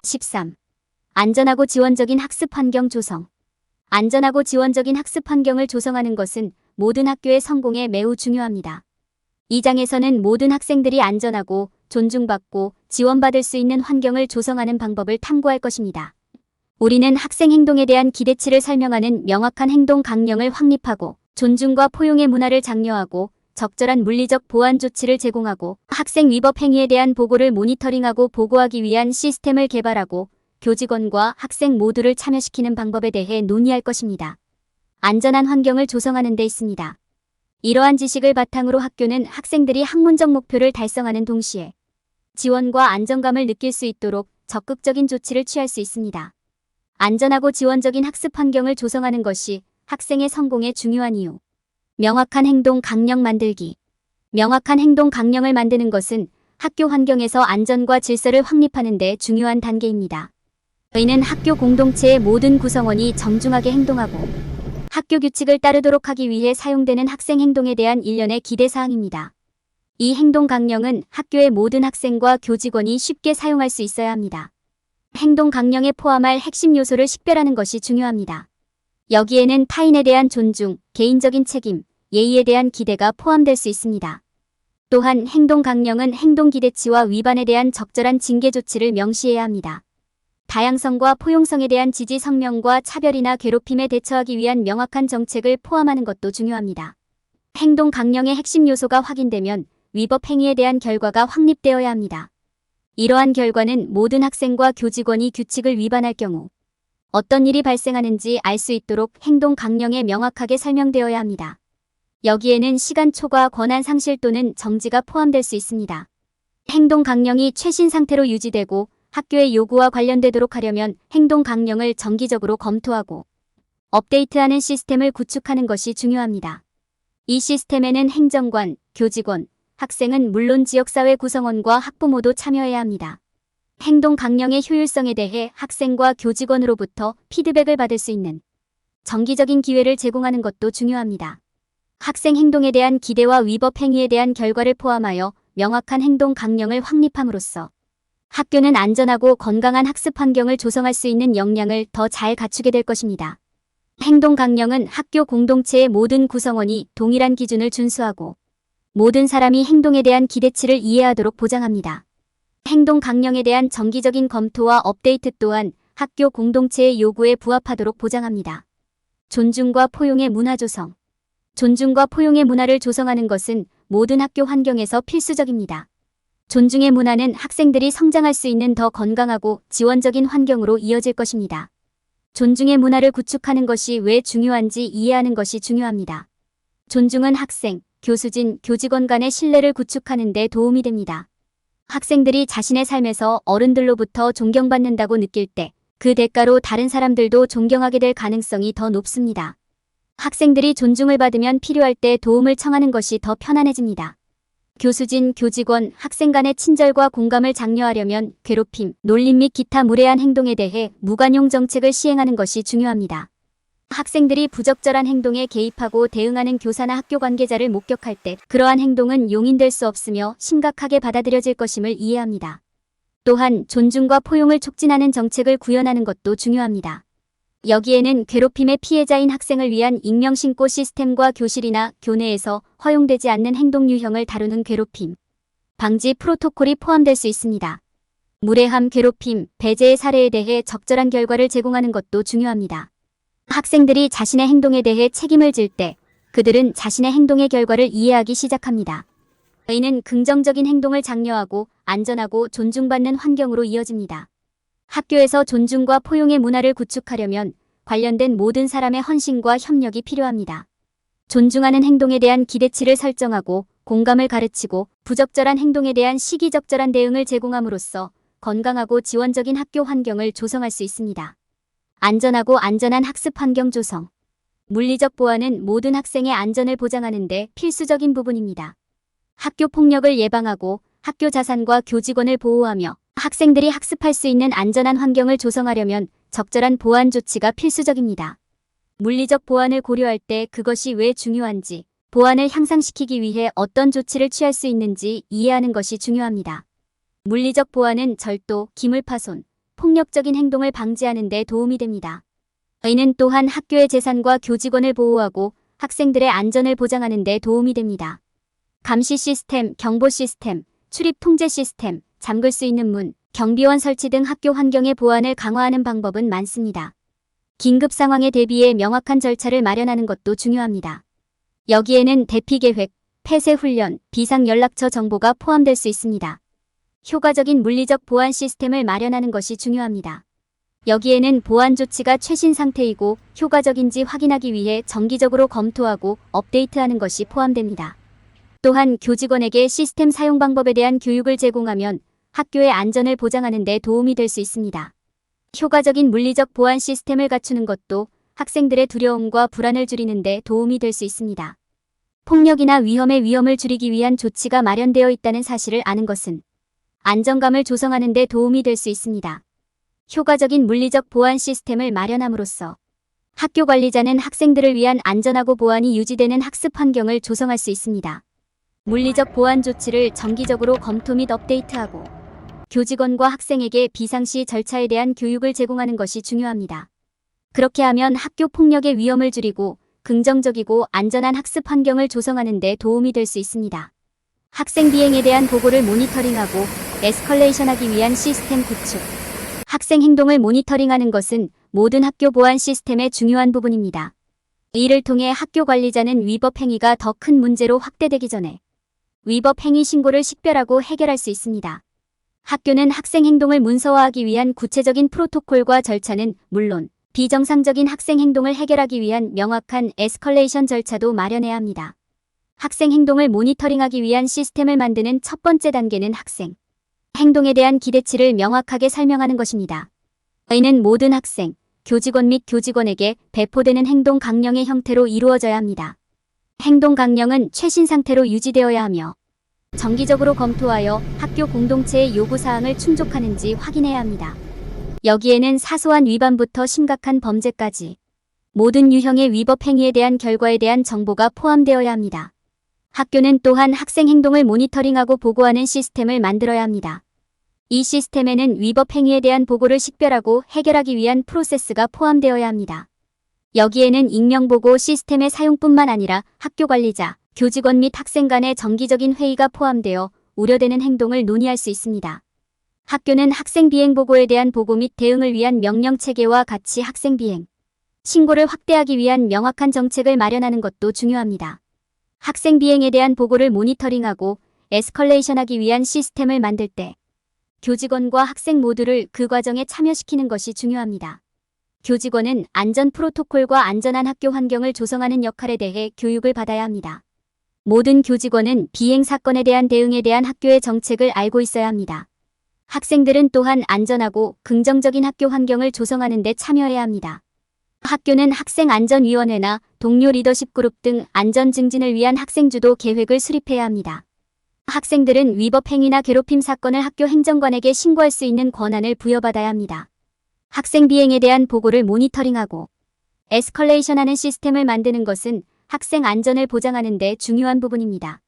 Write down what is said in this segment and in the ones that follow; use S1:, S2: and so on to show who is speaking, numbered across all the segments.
S1: 13. 안전하고 지원적인 학습 환경 조성. 안전하고 지원적인 학습 환경을 조성하는 것은 모든 학교의 성공에 매우 중요합니다. 이 장에서는 모든 학생들이 안전하고 존중받고 지원받을 수 있는 환경을 조성하는 방법을 탐구할 것입니다. 우리는 학생 행동에 대한 기대치를 설명하는 명확한 행동 강령을 확립하고 존중과 포용의 문화를 장려하고 적절한 물리적 보완 조치를 제공하고 학생 위법 행위에 대한 보고를 모니터링하고 보고하기 위한 시스템을 개발하고 교직원과 학생 모두를 참여시키는 방법에 대해 논의할 것입니다. 안전한 환경을 조성하는 데 있습니다. 이러한 지식을 바탕으로 학교는 학생들이 학문적 목표를 달성하는 동시에 지원과 안정감을 느낄 수 있도록 적극적인 조치를 취할 수 있습니다. 안전하고 지원적인 학습 환경을 조성하는 것이 학생의 성공에 중요한 이유. 명확한 행동 강령 만들기. 명확한 행동 강령을 만드는 것은 학교 환경에서 안전과 질서를 확립하는 데 중요한 단계입니다. 이는 학교 공동체의 모든 구성원이 정중하게 행동하고 학교 규칙을 따르도록 하기 위해 사용되는 학생 행동에 대한 일련의 기대사항입니다. 이 행동 강령은 학교의 모든 학생과 교직원이 쉽게 사용할 수 있어야 합니다. 행동 강령에 포함할 핵심 요소를 식별하는 것이 중요합니다. 여기에는 타인에 대한 존중, 개인적인 책임, 예의에 대한 기대가 포함될 수 있습니다. 또한 행동 강령은 행동 기대치와 위반에 대한 적절한 징계 조치를 명시해야 합니다. 다양성과 포용성에 대한 지지 성명과 차별이나 괴롭힘에 대처하기 위한 명확한 정책을 포함하는 것도 중요합니다. 행동 강령의 핵심 요소가 확인되면 위법 행위에 대한 결과가 확립되어야 합니다. 이러한 결과는 모든 학생과 교직원이 규칙을 위반할 경우 어떤 일이 발생하는지 알 수 있도록 행동 강령에 명확하게 설명되어야 합니다. 여기에는 시간 초과, 권한 상실 또는 정지가 포함될 수 있습니다. 행동 강령이 최신 상태로 유지되고 학교의 요구와 관련되도록 하려면 행동 강령을 정기적으로 검토하고 업데이트하는 시스템을 구축하는 것이 중요합니다. 이 시스템에는 행정관, 교직원, 학생은 물론 지역사회 구성원과 학부모도 참여해야 합니다. 행동 강령의 효율성에 대해 학생과 교직원으로부터 피드백을 받을 수 있는 정기적인 기회를 제공하는 것도 중요합니다. 학생 행동에 대한 기대와 위법 행위에 대한 결과를 포함하여 명확한 행동 강령을 확립함으로써 학교는 안전하고 건강한 학습 환경을 조성할 수 있는 역량을 더 잘 갖추게 될 것입니다. 행동 강령은 학교 공동체의 모든 구성원이 동일한 기준을 준수하고 모든 사람이 행동에 대한 기대치를 이해하도록 보장합니다. 행동 강령에 대한 정기적인 검토와 업데이트 또한 학교 공동체의 요구에 부합하도록 보장합니다. 존중과 포용의 문화 조성. 존중과 포용의 문화를 조성하는 것은 모든 학교 환경에서 필수적입니다. 존중의 문화는 학생들이 성장할 수 있는 더 건강하고 지원적인 환경으로 이어질 것입니다. 존중의 문화를 구축하는 것이 왜 중요한지 이해하는 것이 중요합니다. 존중은 학생, 교수진, 교직원 간의 신뢰를 구축하는 데 도움이 됩니다. 학생들이 자신의 삶에서 어른들로부터 존경받는다고 느낄 때 그 대가로 다른 사람들도 존경하게 될 가능성이 더 높습니다. 학생들이 존중을 받으면 필요할 때 도움을 청하는 것이 더 편안해집니다. 교수진, 교직원, 학생 간의 친절과 공감을 장려하려면 괴롭힘, 놀림 및 기타 무례한 행동에 대해 무관용 정책을 시행하는 것이 중요합니다. 학생들이 부적절한 행동에 개입하고 대응하는 교사나 학교 관계자를 목격할 때 그러한 행동은 용인될 수 없으며 심각하게 받아들여질 것임을 이해합니다. 또한 존중과 포용을 촉진하는 정책을 구현하는 것도 중요합니다. 여기에는 괴롭힘의 피해자인 학생을 위한 익명신고 시스템과 교실이나 교내에서 허용되지 않는 행동 유형을 다루는 괴롭힘 방지 프로토콜이 포함될 수 있습니다. 무례함, 괴롭힘, 배제의 사례에 대해 적절한 결과를 제공하는 것도 중요합니다. 학생들이 자신의 행동에 대해 책임을 질 때 그들은 자신의 행동의 결과를 이해하기 시작합니다. 이는 긍정적인 행동을 장려하고 안전하고 존중받는 환경으로 이어집니다. 학교에서 존중과 포용의 문화를 구축하려면 관련된 모든 사람의 헌신과 협력이 필요합니다. 존중하는 행동에 대한 기대치를 설정하고 공감을 가르치고 부적절한 행동에 대한 시기적절한 대응을 제공함으로써 건강하고 지원적인 학교 환경을 조성할 수 있습니다. 안전하고 안전한 학습 환경 조성. 물리적 보안은 모든 학생의 안전을 보장하는 데 필수적인 부분입니다. 학교 폭력을 예방하고 학교 자산과 교직원을 보호하며 학생들이 학습할 수 있는 안전한 환경을 조성하려면 적절한 보안 조치가 필수적입니다. 물리적 보안을 고려할 때 그것이 왜 중요한지, 보안을 향상시키기 위해 어떤 조치를 취할 수 있는지 이해하는 것이 중요합니다. 물리적 보안은 절도, 기물 파손, 폭력적인 행동을 방지하는 데 도움이 됩니다. 이는 또한 학교의 재산과 교직원을 보호하고 학생들의 안전을 보장하는 데 도움이 됩니다. 감시 시스템, 경보 시스템, 출입 통제 시스템, 잠글 수 있는 문, 경비원 설치 등 학교 환경의 보안을 강화하는 방법은 많습니다. 긴급 상황에 대비해 명확한 절차를 마련하는 것도 중요합니다. 여기에는 대피 계획, 폐쇄 훈련, 비상 연락처 정보가 포함될 수 있습니다. 효과적인 물리적 보안 시스템을 마련하는 것이 중요합니다. 여기에는 보안 조치가 최신 상태이고 효과적인지 확인하기 위해 정기적으로 검토하고 업데이트하는 것이 포함됩니다. 또한 교직원에게 시스템 사용 방법에 대한 교육을 제공하면 학교의 안전을 보장하는 데 도움이 될 수 있습니다. 효과적인 물리적 보안 시스템을 갖추는 것도 학생들의 두려움과 불안을 줄이는 데 도움이 될 수 있습니다. 폭력이나 위험의 위험을 줄이기 위한 조치가 마련되어 있다는 사실을 아는 것은 안정감을 조성하는 데 도움이 될 수 있습니다. 효과적인 물리적 보안 시스템을 마련함으로써 학교 관리자는 학생들을 위한 안전하고 보안이 유지되는 학습 환경을 조성할 수 있습니다. 물리적 보안 조치를 정기적으로 검토 및 업데이트하고 교직원과 학생에게 비상시 절차에 대한 교육을 제공하는 것이 중요합니다. 그렇게 하면 학교 폭력의 위험을 줄이고 긍정적이고 안전한 학습 환경을 조성하는 데 도움이 될 수 있습니다. 학생 비행에 대한 보고를 모니터링하고 에스컬레이션하기 위한 시스템 구축. 학생 행동을 모니터링하는 것은 모든 학교 보안 시스템의 중요한 부분입니다. 이를 통해 학교 관리자는 위법 행위가 더 큰 문제로 확대되기 전에 위법 행위 신고를 식별하고 해결할 수 있습니다. 학교는 학생 행동을 문서화하기 위한 구체적인 프로토콜과 절차는 물론 비정상적인 학생 행동을 해결하기 위한 명확한 에스컬레이션 절차도 마련해야 합니다. 학생 행동을 모니터링하기 위한 시스템을 만드는 첫 번째 단계는 학생 행동에 대한 기대치를 명확하게 설명하는 것입니다. 이는 모든 학생, 교직원 및 교직원에게 배포되는 행동 강령의 형태로 이루어져야 합니다. 행동 강령은 최신 상태로 유지되어야 하며 정기적으로 검토하여 학교 공동체의 요구사항을 충족하는지 확인해야 합니다. 여기에는 사소한 위반부터 심각한 범죄까지 모든 유형의 위법 행위에 대한 결과에 대한 정보가 포함되어야 합니다. 학교는 또한 학생 행동을 모니터링하고 보고하는 시스템을 만들어야 합니다. 이 시스템에는 위법 행위에 대한 보고를 식별하고 해결하기 위한 프로세스가 포함되어야 합니다. 여기에는 익명보고 시스템의 사용뿐만 아니라 학교 관리자, 교직원 및 학생 간의 정기적인 회의가 포함되어 우려되는 행동을 논의할 수 있습니다. 학교는 학생 비행 보고에 대한 보고 및 대응을 위한 명령 체계와 같이 학생 비행 신고를 확대하기 위한 명확한 정책을 마련하는 것도 중요합니다. 학생 비행에 대한 보고를 모니터링하고 에스컬레이션하기 위한 시스템을 만들 때 교직원과 학생 모두를 그 과정에 참여시키는 것이 중요합니다. 교직원은 안전 프로토콜과 안전한 학교 환경을 조성하는 역할에 대해 교육을 받아야 합니다. 모든 교직원은 비행 사건에 대한 대응에 대한 학교의 정책을 알고 있어야 합니다. 학생들은 또한 안전하고 긍정적인 학교 환경을 조성하는 데 참여해야 합니다. 학교는 학생안전위원회나 동료 리더십 그룹 등 안전 증진을 위한 학생주도 계획을 수립해야 합니다. 학생들은 위법 행위나 괴롭힘 사건을 학교 행정관에게 신고할 수 있는 권한을 부여받아야 합니다. 학생 비행에 대한 보고를 모니터링하고 에스컬레이션하는 시스템을 만드는 것은 학생 안전을 보장하는 데 중요한 부분입니다.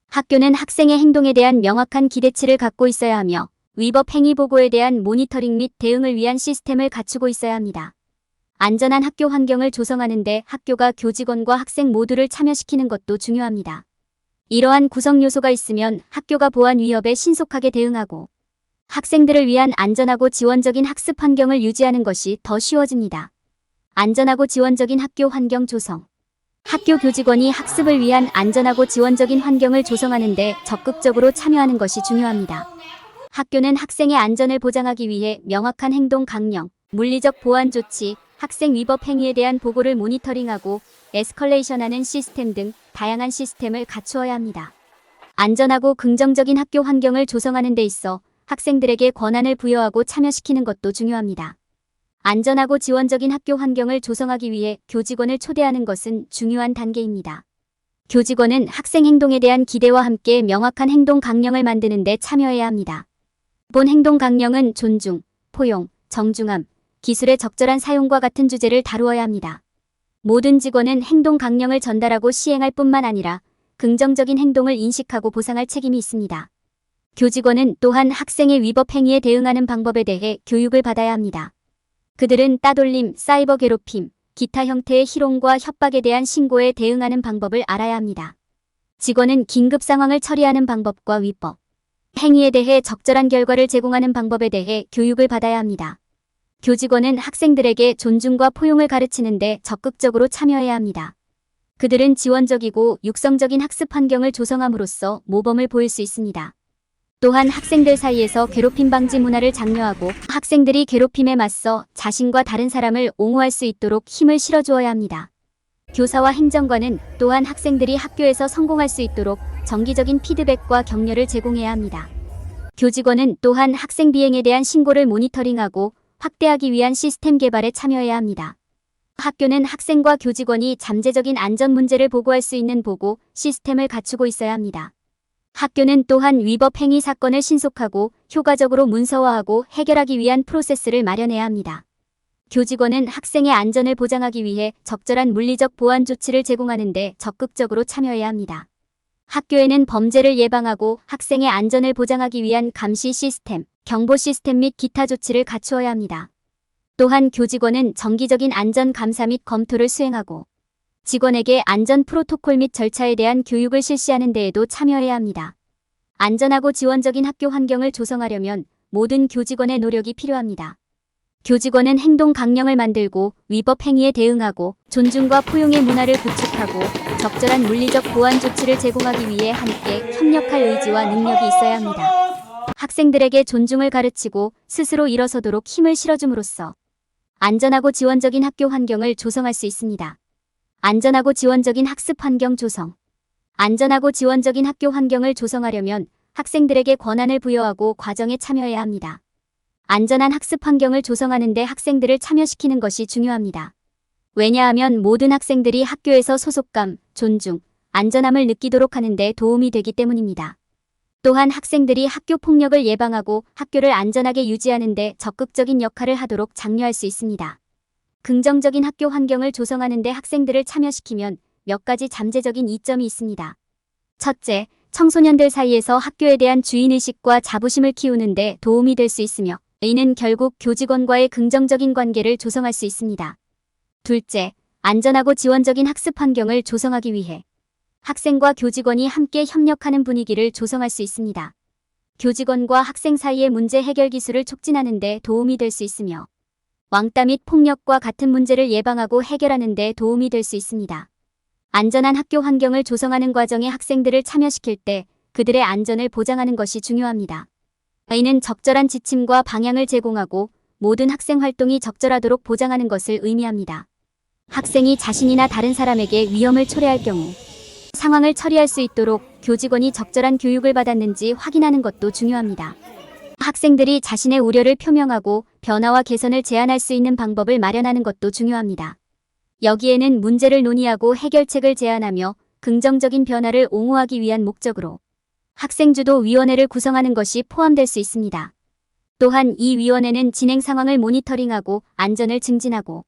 S1: 학교는 학생의 행동에 대한 명확한 기대치를 갖고 있어야 하며 위법 행위 보고에 대한 모니터링 및 대응을 위한 시스템을 갖추고 있어야 합니다. 안전한 학교 환경을 조성하는 데 학교가 교직원과 학생 모두를 참여시키는 것도 중요합니다. 이러한 구성 요소가 있으면 학교가 보안 위협에 신속하게 대응하고 학생들을 위한 안전하고 지원적인 학습 환경을 유지하는 것이 더 쉬워집니다. 안전하고 지원적인 학교 환경 조성. 학교 교직원이 학습을 위한 안전하고 지원적인 환경을 조성하는 데 적극적으로 참여하는 것이 중요합니다. 학교는 학생의 안전을 보장하기 위해 명확한 행동 강령, 물리적 보안 조치, 학생 위법 행위에 대한 보고를 모니터링하고 에스컬레이션하는 시스템 등 다양한 시스템을 갖추어야 합니다. 안전하고 긍정적인 학교 환경을 조성하는 데 있어 학생들에게 권한을 부여하고 참여시키는 것도 중요합니다. 안전하고 지원적인 학교 환경을 조성하기 위해 교직원을 초대하는 것은 중요한 단계입니다. 교직원은 학생 행동에 대한 기대와 함께 명확한 행동 강령을 만드는 데 참여해야 합니다. 본 행동 강령은 존중, 포용, 정중함, 기술의 적절한 사용과 같은 주제를 다루어야 합니다. 모든 직원은 행동 강령을 전달하고 시행할 뿐만 아니라 긍정적인 행동을 인식하고 보상할 책임이 있습니다. 교직원은 또한 학생의 위법 행위에 대응하는 방법에 대해 교육을 받아야 합니다. 그들은 따돌림, 사이버 괴롭힘, 기타 형태의 희롱과 협박에 대한 신고에 대응하는 방법을 알아야 합니다. 직원은 긴급 상황을 처리하는 방법과 위법 행위에 대해 적절한 결과를 제공하는 방법에 대해 교육을 받아야 합니다. 교직원은 학생들에게 존중과 포용을 가르치는 데 적극적으로 참여해야 합니다. 그들은 지원적이고 육성적인 학습 환경을 조성함으로써 모범을 보일 수 있습니다. 또한 학생들 사이에서 괴롭힘 방지 문화를 장려하고 학생들이 괴롭힘에 맞서 자신과 다른 사람을 옹호할 수 있도록 힘을 실어주어야 합니다. 교사와 행정관은 또한 학생들이 학교에서 성공할 수 있도록 정기적인 피드백과 격려를 제공해야 합니다. 교직원은 또한 학생 비행에 대한 신고를 모니터링하고 확대하기 위한 시스템 개발에 참여해야 합니다. 학교는 학생과 교직원이 잠재적인 안전 문제를 보고할 수 있는 보고 시스템을 갖추고 있어야 합니다. 학교는 또한 위법 행위 사건을 신속하고 효과적으로 문서화하고 해결하기 위한 프로세스를 마련해야 합니다. 교직원은 학생의 안전을 보장하기 위해 적절한 물리적 보안 조치를 제공하는 데 적극적으로 참여해야 합니다. 학교에는 범죄를 예방하고 학생의 안전을 보장하기 위한 감시 시스템, 경보 시스템 및 기타 조치를 갖추어야 합니다. 또한 교직원은 정기적인 안전 감사 및 검토를 수행하고 직원에게 안전 프로토콜 및 절차에 대한 교육을 실시하는 데에도 참여해야 합니다. 안전하고 지원적인 학교 환경을 조성하려면 모든 교직원의 노력이 필요합니다. 교직원은 행동 강령을 만들고 위법 행위에 대응하고 존중과 포용의 문화를 구축하고 적절한 물리적 보안 조치를 제공하기 위해 함께 협력할 의지와 능력이 있어야 합니다. 학생들에게 존중을 가르치고 스스로 일어서도록 힘을 실어줌으로써 안전하고 지원적인 학교 환경을 조성할 수 있습니다. 안전하고 지원적인 학습 환경 조성. 안전하고 지원적인 학교 환경을 조성하려면 학생들에게 권한을 부여하고 과정에 참여해야 합니다. 안전한 학습 환경을 조성하는 데 학생들을 참여시키는 것이 중요합니다. 왜냐하면 모든 학생들이 학교에서 소속감, 존중, 안전함을 느끼도록 하는 데 도움이 되기 때문입니다. 또한 학생들이 학교 폭력을 예방하고 학교를 안전하게 유지하는 데 적극적인 역할을 하도록 장려할 수 있습니다. 긍정적인 학교 환경을 조성하는 데 학생들을 참여시키면 몇 가지 잠재적인 이점이 있습니다. 첫째, 청소년들 사이에서 학교에 대한 주인의식과 자부심을 키우는 데 도움이 될 수 있으며 이는 결국 교직원과의 긍정적인 관계를 조성할 수 있습니다. 둘째, 안전하고 지원적인 학습 환경을 조성하기 위해 학생과 교직원이 함께 협력하는 분위기를 조성할 수 있습니다. 교직원과 학생 사이의 문제 해결 기술을 촉진하는 데 도움이 될 수 있으며 왕따 및 폭력과 같은 문제를 예방하고 해결하는 데 도움이 될 수 있습니다. 안전한 학교 환경을 조성하는 과정에 학생들을 참여시킬 때 그들의 안전을 보장하는 것이 중요합니다. 이는 적절한 지침과 방향을 제공하고 모든 학생 활동이 적절하도록 보장하는 것을 의미합니다. 학생이 자신이나 다른 사람에게 위험을 초래할 경우 상황을 처리할 수 있도록 교직원이 적절한 교육을 받았는지 확인하는 것도 중요합니다. 학생들이 자신의 우려를 표명하고 변화와 개선을 제안할 수 있는 방법을 마련하는 것도 중요합니다. 여기에는 문제를 논의하고 해결책을 제안하며 긍정적인 변화를 옹호하기 위한 목적으로 학생주도 위원회를 구성하는 것이 포함될 수 있습니다. 또한 이 위원회는 진행 상황을 모니터링하고 안전을 증진하고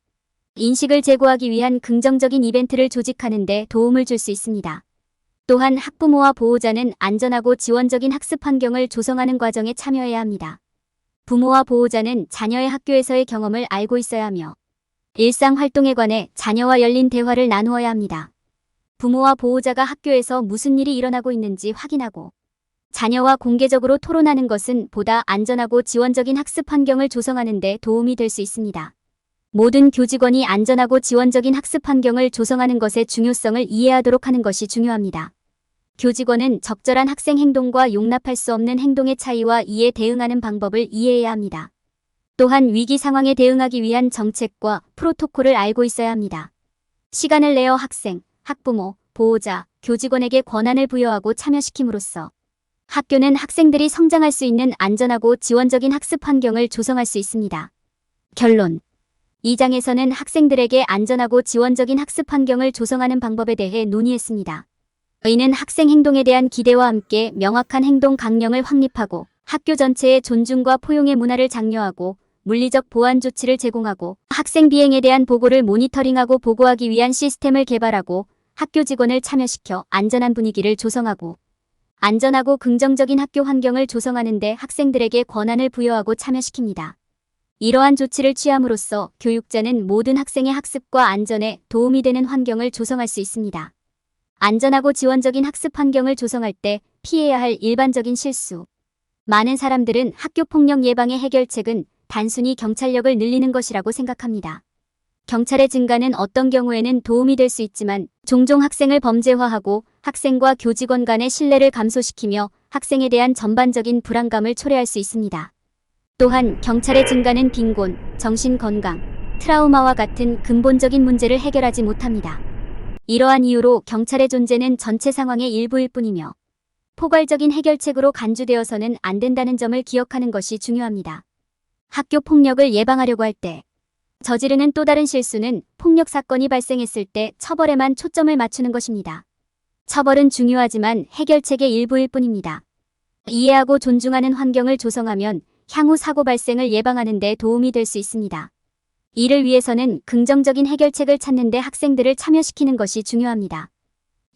S1: 인식을 제고하기 위한 긍정적인 이벤트를 조직하는 데 도움을 줄 수 있습니다. 또한 학부모와 보호자는 안전하고 지원적인 학습 환경을 조성하는 과정에 참여해야 합니다. 부모와 보호자는 자녀의 학교에서의 경험을 알고 있어야 하며 일상 활동에 관해 자녀와 열린 대화를 나누어야 합니다. 부모와 보호자가 학교에서 무슨 일이 일어나고 있는지 확인하고 자녀와 공개적으로 토론하는 것은 보다 안전하고 지원적인 학습 환경을 조성하는 데 도움이 될 수 있습니다. 모든 교직원이 안전하고 지원적인 학습 환경을 조성하는 것의 중요성을 이해하도록 하는 것이 중요합니다. 교직원은 적절한 학생 행동과 용납할 수 없는 행동의 차이와 이에 대응하는 방법을 이해해야 합니다. 또한 위기 상황에 대응하기 위한 정책과 프로토콜을 알고 있어야 합니다. 시간을 내어 학생, 학부모, 보호자, 교직원에게 권한을 부여하고 참여시킴으로써 학교는 학생들이 성장할 수 있는 안전하고 지원적인 학습 환경을 조성할 수 있습니다. 결론. 이 장에서는 학생들에게 안전하고 지원적인 학습 환경을 조성하는 방법에 대해 논의했습니다. 이는 학생 행동에 대한 기대와 함께 명확한 행동 강령을 확립하고 학교 전체의 존중과 포용의 문화를 장려하고 물리적 보안 조치를 제공하고 학생 비행에 대한 보고를 모니터링하고 보고하기 위한 시스템을 개발하고 학교 직원을 참여시켜 안전한 분위기를 조성하고 안전하고 긍정적인 학교 환경을 조성하는 데 학생들에게 권한을 부여하고 참여시킵니다. 이러한 조치를 취함으로써 교육자는 모든 학생의 학습과 안전에 도움이 되는 환경을 조성할 수 있습니다. 안전하고 지원적인 학습 환경을 조성할 때 피해야 할 일반적인 실수. 많은 사람들은 학교 폭력 예방의 해결책은 단순히 경찰력을 늘리는 것이라고 생각합니다. 경찰의 증가는 어떤 경우에는 도움이 될 수 있지만 종종 학생을 범죄화하고 학생과 교직원 간의 신뢰를 감소시키며 학생에 대한 전반적인 불안감을 초래할 수 있습니다. 또한 경찰의 증가는 빈곤, 정신건강, 트라우마와 같은 근본적인 문제를 해결하지 못합니다. 이러한 이유로 경찰의 존재는 전체 상황의 일부일 뿐이며 포괄적인 해결책으로 간주되어서는 안 된다는 점을 기억하는 것이 중요합니다. 학교 폭력을 예방하려고 할 때 저지르는 또 다른 실수는 폭력 사건이 발생했을 때 처벌에만 초점을 맞추는 것입니다. 처벌은 중요하지만 해결책의 일부일 뿐입니다. 이해하고 존중하는 환경을 조성하면 향후 사고 발생을 예방하는 데 도움이 될 수 있습니다. 이를 위해서는 긍정적인 해결책을 찾는 데 학생들을 참여시키는 것이 중요합니다.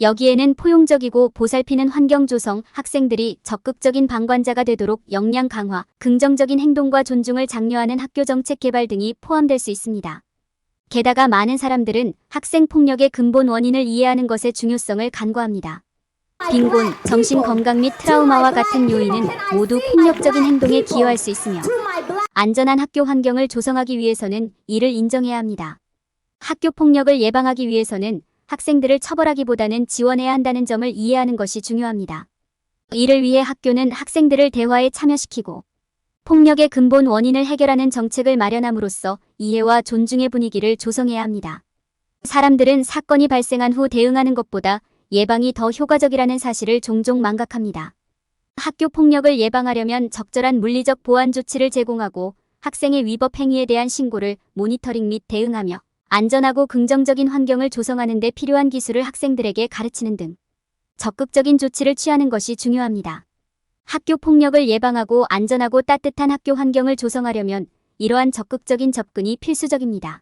S1: 여기에는 포용적이고 보살피는 환경 조성, 학생들이 적극적인 방관자가 되도록 역량 강화, 긍정적인 행동과 존중을 장려하는 학교 정책 개발 등이 포함될 수 있습니다. 게다가 많은 사람들은 학생 폭력의 근본 원인을 이해하는 것의 중요성을 간과합니다. 빈곤, 정신건강 및 트라우마와 같은 요인은 모두 폭력적인 행동에 기여할 수 있으며 안전한 학교 환경을 조성하기 위해서는 이를 인정해야 합니다. 학교 폭력을 예방하기 위해서는 학생들을 처벌하기보다는 지원해야 한다는 점을 이해하는 것이 중요합니다. 이를 위해 학교는 학생들을 대화에 참여시키고 폭력의 근본 원인을 해결하는 정책을 마련함으로써 이해와 존중의 분위기를 조성해야 합니다. 사람들은 사건이 발생한 후 대응하는 것보다 예방이 더 효과적이라는 사실을 종종 망각합니다. 학교 폭력을 예방하려면 적절한 물리적 보완 조치를 제공하고 학생의 위법 행위에 대한 신고를 모니터링 및 대응하며 안전하고 긍정적인 환경을 조성하는 데 필요한 기술을 학생들에게 가르치는 등 적극적인 조치를 취하는 것이 중요합니다. 학교 폭력을 예방하고 안전하고 따뜻한 학교 환경을 조성하려면 이러한 적극적인 접근이 필수적입니다.